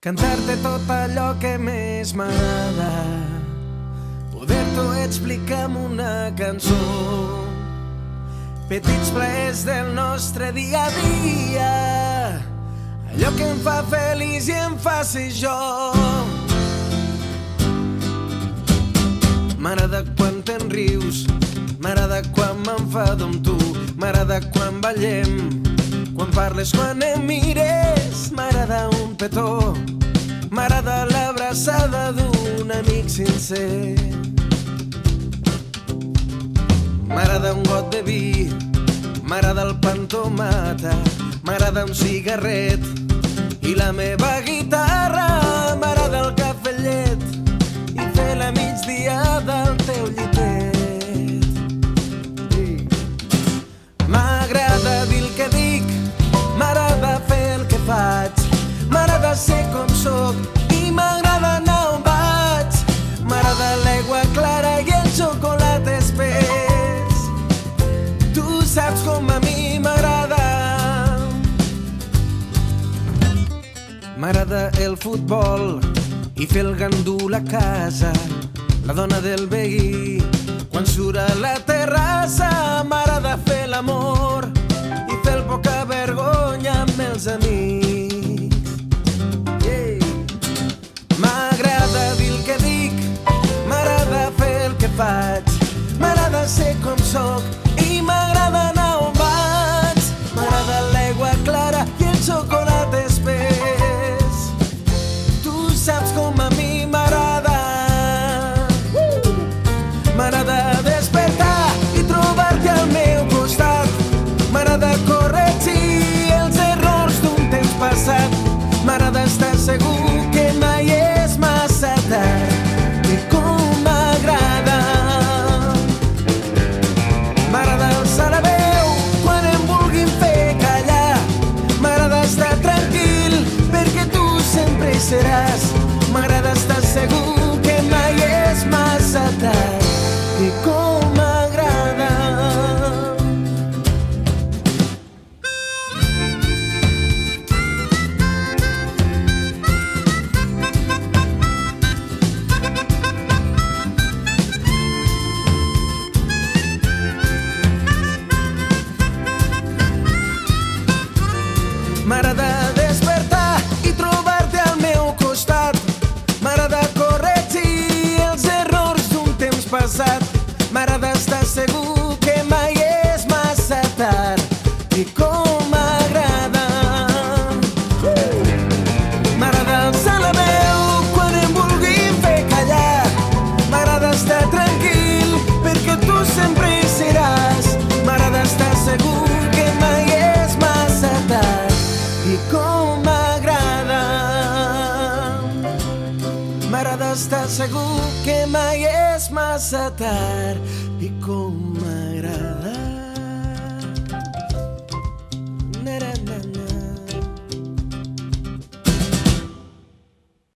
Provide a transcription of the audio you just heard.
Cantar-te tot allò que més m'agrada, poder-t'ho explicar amb una cançó, petits plaers del nostre dia a dia, allò que em fa feliç i em fa ser jo. M'agrada quan te'n rius, m'agrada quan m'enfado amb tu, m'agrada quan ballem, quan parles, quan em mires, m'agrada un petó, m'agrada l'abraçada d'un amic sincer. M'agrada un got de vi, m'agrada el pa amb tomata, m'agrada un cigarret i la meva guitarra, m'agrada el cafè amb llet i fer la migdiada al teu llitet. M'agrada dir el que dic, m'agrada fer el que faig, m'agrada ser com soc i m'agrada anar on vaig, m'agrada l'aigua clara i el xocolat espès. Tu saps com a mi m'agrada. M'agrada el futbol i fer el gandul a casa, la dona del veí quan surt a la terrassa, m'agrada fer l'amor i fer el poca vergonya amb els amics. M'agrada dir el que dic, m'agrada fer el que faig, m'agrada ser com soc i m'agrada anar on vaig, m'agrada l'aigua clara i el xocolat espès. Tu saps com a mi m'agrada. M'agrada despertar i trobar-te al meu costat, m'agrada corregir els errors d'un temps passat, m'agrada estar segur que mai és massa tard i com m'agrada. M'agrada alçar la veu quan em vulguin fer callar, m'agrada estar tranquil perquè tu sempre hi seràs, m'agrada estar segur que mai és massa tard i com m'agrada. M'agrada despertar i trobar-te al meu costat, m'agrada corregir els errors d'un temps passat, m'agrada estar segur que mai és massa tard i com m'agrada. M'agrada alçar la veu quan em vulguin fer callar, m'agrada estar tranquil perquè tu sempre hi seràs, m'agrada estar segur que mai és massa tard i com m'agrada. M'agrada estar segur que mai és massa tard i com